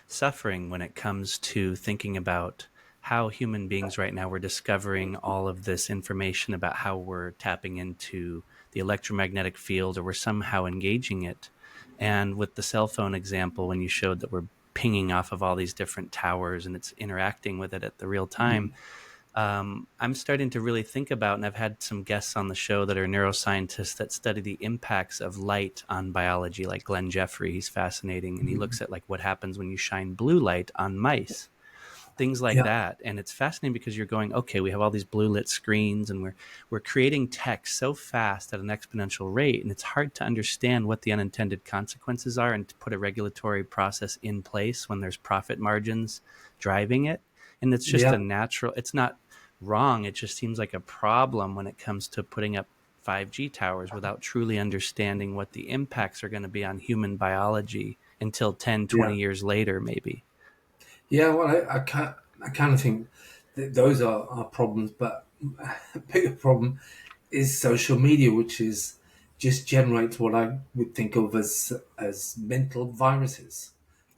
suffering when it comes to thinking about how human beings right now, we're discovering all of this information about how we're tapping into the electromagnetic field, or we're somehow engaging it. And with the cell phone example, when you showed that we're pinging off of all these different towers and it's interacting with it at the real time, I'm starting to really think about, and I've had some guests on the show that are neuroscientists that study the impacts of light on biology, like Glenn Jeffrey. He's fascinating, and he looks at like what happens when you shine blue light on mice, things like that. And it's fascinating because you're going, okay, we have all these blue lit screens and we're creating text so fast at an exponential rate, and it's hard to understand what the unintended consequences are and to put a regulatory process in place when there's profit margins driving it. And it's just a natural, it's not wrong. It just seems like a problem when it comes to putting up 5G towers without truly understanding what the impacts are going to be on human biology until 10, 20 years later, maybe. Yeah, well, I kind of think that those are problems, but a bigger problem is social media, which is just generates what I would think of as mental viruses.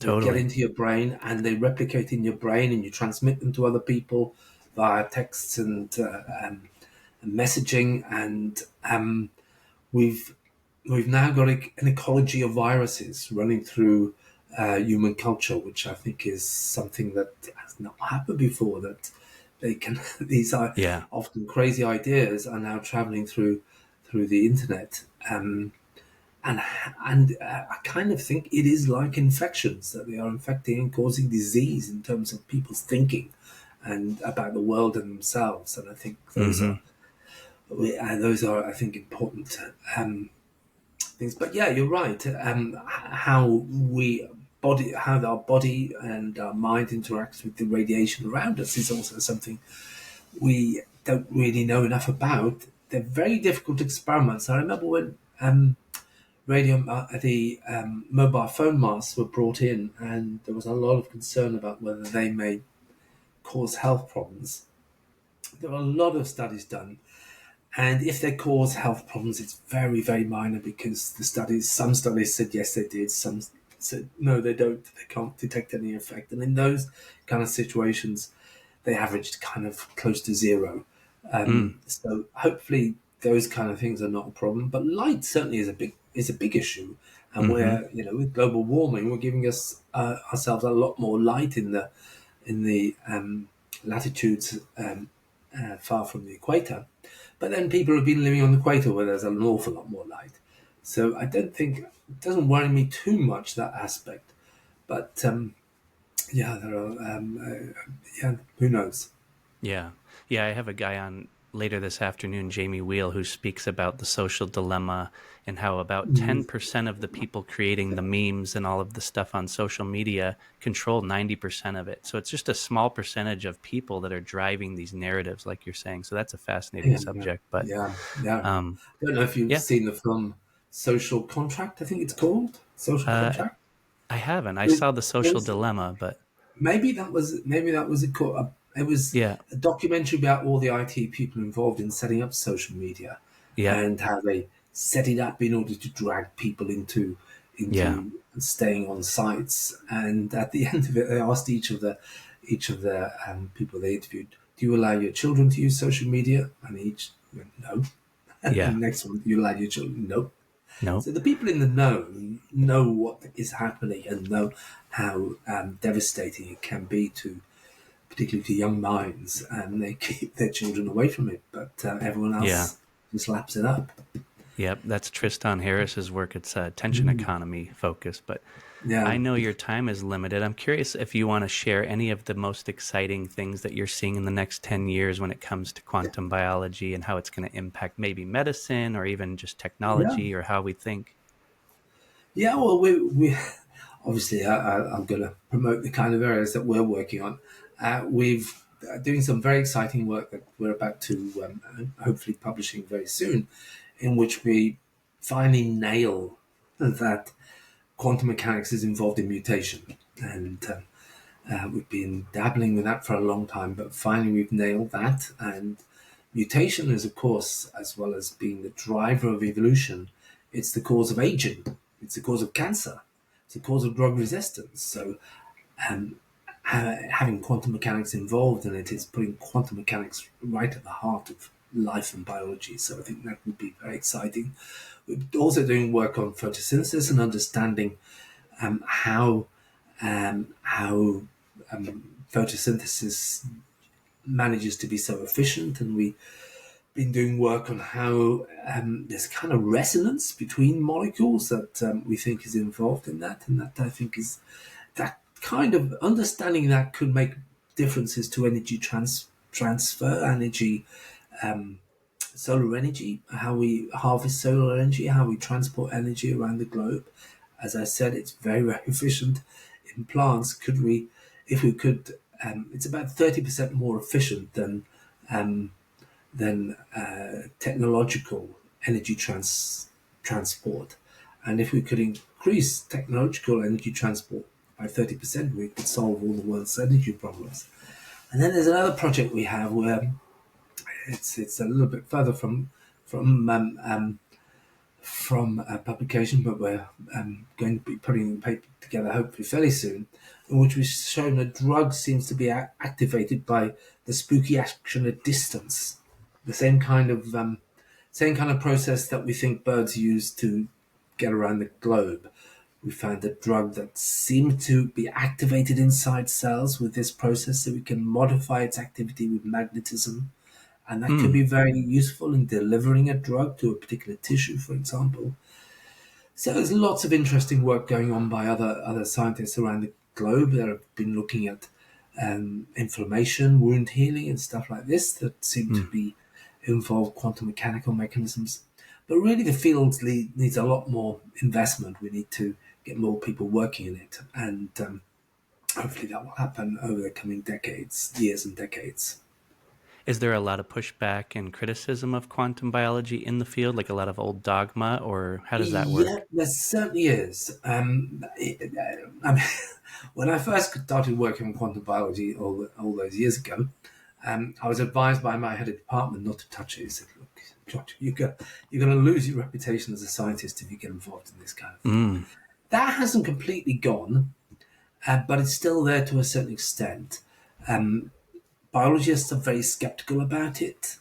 Totally. They get into your brain and they replicate in your brain, and you transmit them to other people via texts and messaging. And we've now got an ecology of viruses running through human culture, which I think is something that has not happened before. That they can these are often crazy ideas are now traveling through the internet. And I kind of think it is like infections, that they are infecting and causing disease in terms of people's thinking and about the world and themselves. And I think those are I think important things. But yeah, you're right. How our body and our mind interacts with the radiation around us is also something we don't really know enough about. They're very difficult experiments. I remember when the mobile phone masks were brought in, and there was a lot of concern about whether they may cause health problems. There are a lot of studies done, and if they cause health problems, it's very, very minor, because some studies said yes, they did. Some So no, they don't. They can't detect any effect. And in those kind of situations, they averaged kind of close to zero. Mm. So hopefully those kind of things are not a problem. But light certainly is a big issue. And Mm-hmm. where with global warming, we're giving us ourselves a lot more light in the latitudes far from the equator. But then people have been living on the equator where there's an awful lot more light. So I don't think it doesn't worry me too much, that aspect. But yeah, there are yeah, who knows? Yeah. Yeah, I have a guy on later this afternoon, Jamie Wheel, who speaks about the social dilemma and how about Mm, 10% of the people creating the memes and all of the stuff on social media control 90% of it. So it's just a small percentage of people that are driving these narratives, like you're saying. So that's a fascinating yeah, yeah, subject. But yeah. um, I don't know if you've yeah, seen the film Social Contract. I think it's called Social uh, Contract. I haven't. I It, saw the social there's dilemma, but maybe that was it was yeah, a documentary about all the IT people involved in setting up social media yep, and how they set it up in order to drag people yeah, into staying on sites. And at the end of it, they asked each of the people they interviewed, "Do you allow your children to use social media?" And each went, "No." And the yeah, next one, "Do you allow your children?" "No." nope, So the people in the know what is happening and know how devastating it can be to, particularly to young minds, and they keep their children away from it. But everyone yeah. else just laps it up. Yep, that's Tristan Harris's work. It's attention Mm. economy focus, but Yeah, I know your time is limited. I'm curious if you want to share any of the most exciting things that you're seeing in the next 10 years when it comes to quantum biology and how it's going to impact maybe medicine or even just yeah, technology or how we think. yeah. Well, we obviously I'm going to promote the kind of areas that we're working on. We've doing some very exciting work that we're about to hopefully publishing very soon, in which we finally nail that quantum mechanics is involved in mutation. And we've been dabbling with that for a long time, but finally we've nailed that. And mutation is, of course, as well as being the driver of evolution, it's the cause of aging, it's the cause of cancer, it's the cause of drug resistance. So um, having quantum mechanics involved in it is putting quantum mechanics right at the heart of life and biology. So I think that would be very exciting. We're also doing work on photosynthesis and understanding how photosynthesis manages to be so efficient, and we've been doing work on how there's kind of resonance between molecules that we think is involved in that, and that I think is that kind of understanding that could make differences to energy transfer, energy, solar energy, how we harvest solar energy, how we transport energy around the globe. As I said, it's very, very efficient in plants. If we could, it's about 30% more efficient um, than technological energy transport. And if we could increase technological energy transport by 30%, we could solve all the world's energy problems. And then there's another project we have where it's a little bit further from from publication, but we're going to be putting the paper together hopefully fairly soon, in which we've shown a drug seems to be activated by the spooky action at distance, the same kind of process that we think birds use to get around the globe. We found a drug that seemed to be activated inside cells with this process, so we can modify its activity with magnetism, and that could Mm, be very useful in delivering a drug to a particular tissue, for example. So there's lots of interesting work going on by other scientists around the globe that have been looking at inflammation, wound healing, and stuff like this that seem to mm. be involve quantum mechanical mechanisms. But really, the field needs a lot more investment. We need to get more people working in it, and hopefully that will happen over the coming decades, years and decades. Is there a lot of pushback and criticism of quantum biology in the field, like a lot of old dogma, or how does that Yeah, work? there certainly is. I mean, when I first started working on quantum biology all those years ago, I was advised by my head of department not to touch it. He said, "Look, Johnjoe, you're going to lose your reputation as a scientist if you get involved in this kind of thing." Mm, that hasn't completely gone, but it's still there to a certain extent. Biologists are very skeptical about it.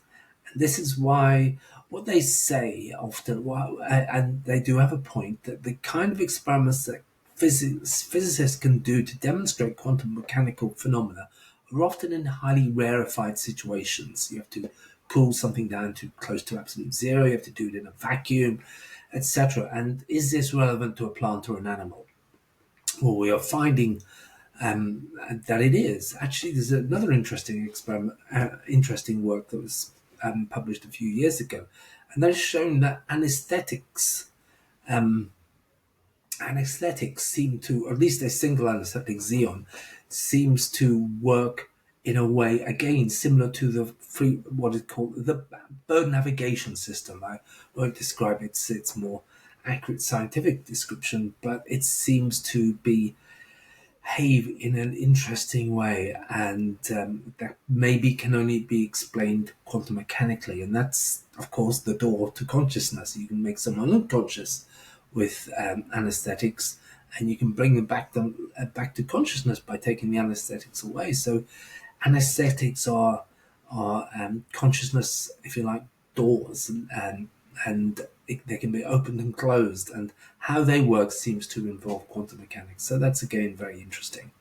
And this is why what they say often, and they do have a point, that the kind of experiments that physicists can do to demonstrate quantum mechanical phenomena are often in highly rarefied situations. You have to cool something down to close to absolute zero, you have to do it in a vacuum, etc. And is this relevant to a plant or an animal? Well, we are finding that it is. Actually, there's another interesting experiment, interesting work that was published a few years ago, and they've shown that anesthetics seem to, or at least a single anesthetic, Xeon, seems to work in a way again similar to the what is called the bird navigation system. I won't describe its more accurate scientific description, but it seems to behave in an interesting way, and that maybe can only be explained quantum mechanically. And that's, of course, the door to consciousness. You can make someone unconscious with anesthetics, and you can bring them back to consciousness by taking the anesthetics away. So, anesthetics are consciousness, if you like, doors, and they can be opened and closed, and how they work seems to involve quantum mechanics. So that's again very interesting.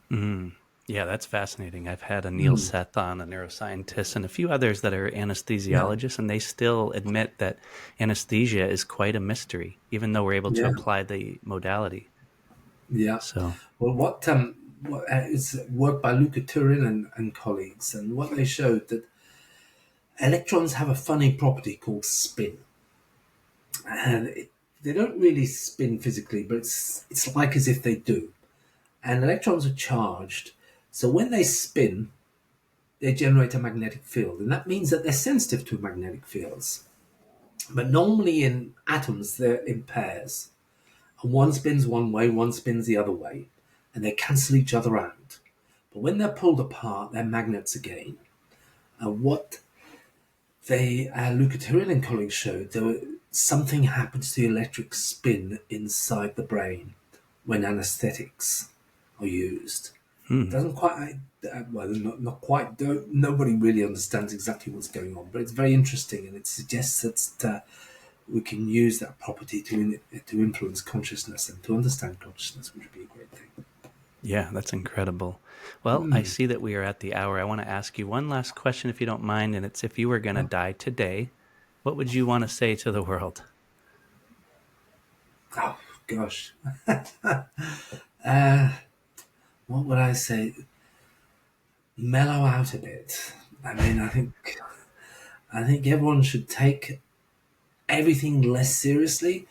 Yeah, that's fascinating. I've had Anil Seth on, a neuroscientist, and a few others that are anesthesiologists, and they still admit that anesthesia is quite a mystery, even though we're able to apply the modality. Yeah. So, well, what is work by Luca Turin and colleagues, and what they showed that electrons have a funny property called spin, and they don't really spin physically, but it's like as if they do. And electrons are charged, so when they spin, they generate a magnetic field, and that means that they're sensitive to magnetic fields. But normally in atoms, they're in pairs, and one spins one way, one spins the other way, and they cancel each other out. But when they're pulled apart, they're magnets again. And what Luca Turin and colleagues showed, something happens to the electric spin inside the brain when anesthetics are used. Doesn't quite, well, not quite. Nobody really understands exactly what's going on, but it's very interesting, and it suggests that we can use that property to influence consciousness and to understand consciousness, which would be a great thing. yeah, that's incredible. Well, I see that we are at the hour. I want to ask you one last question, if you don't mind, and it's, if you were going to die today, what would you want to say to the world? Oh gosh, what would I say? Mellow out a bit. I mean, I think everyone should take everything less seriously,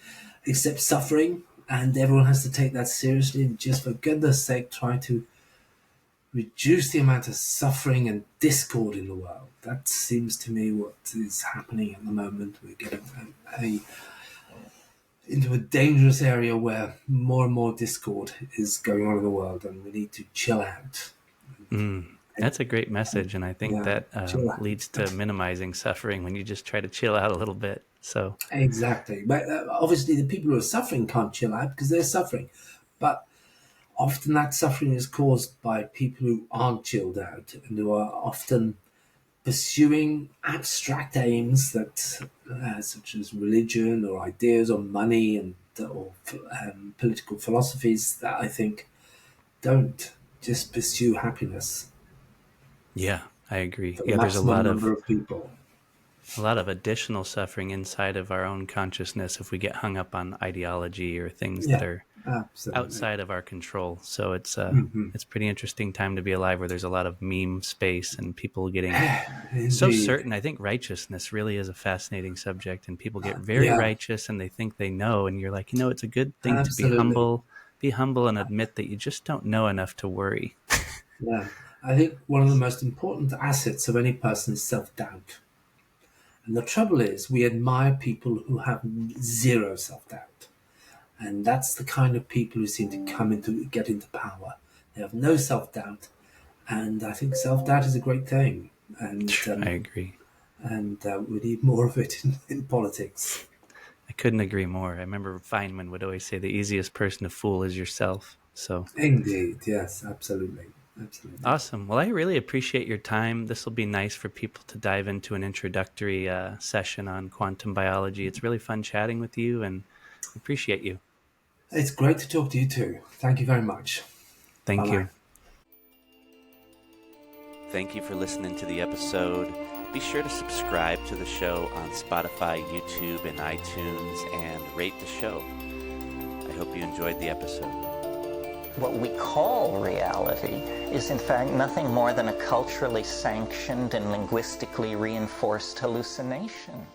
except suffering, and everyone has to take that seriously. And just for goodness' sake, try to reduce the amount of suffering and discord in the world. That seems to me what is happening at the moment. We're getting into a dangerous area where more and more discord is going on in the world, and we need to chill out. That's a great message, and I think that chill out. leads to minimizing suffering when you just try to chill out a little bit. So, Exactly. But obviously, the people who are suffering can't chill out because they're suffering. But often that suffering is caused by people who aren't chilled out and who are often pursuing abstract aims that, such as religion or ideas or money or political philosophies that I think don't just pursue happiness yeah, I agree. for the Yeah, there's a maximum number of people. lot of additional suffering inside of our own consciousness if we get hung up on ideology or things that are Absolutely. outside of our control. So it's it's pretty interesting time to be alive, where there's a lot of meme space and people getting so Indeed. certain. I think righteousness really is a fascinating subject, and people get very Yeah. righteous and they think they know, and you're like, it's a good thing to Absolutely. be humble and admit that you just don't know enough to worry. Yeah. I think one of the most important assets of any person is self-doubt. And the trouble is, we admire people who have zero self-doubt. And that's the kind of people who seem to get into power. They have no self-doubt. And I think self-doubt is a great thing. And I agree. we need more of it in politics. I couldn't agree more. I remember Feynman would always say the easiest person to fool is yourself. So Indeed, yes, absolutely. Absolutely. awesome. Well, I really appreciate your time. This will be nice for people to dive into an introductory session on quantum biology. It's really fun chatting with you, and appreciate you. It's great to talk to you too. Thank you very much. Thank Bye-bye. you. Thank you for listening to the episode. Be sure to subscribe to the show on Spotify, YouTube, and iTunes, and rate the show. I hope you enjoyed the episode. What we call reality is in fact nothing more than a culturally sanctioned and linguistically reinforced hallucination.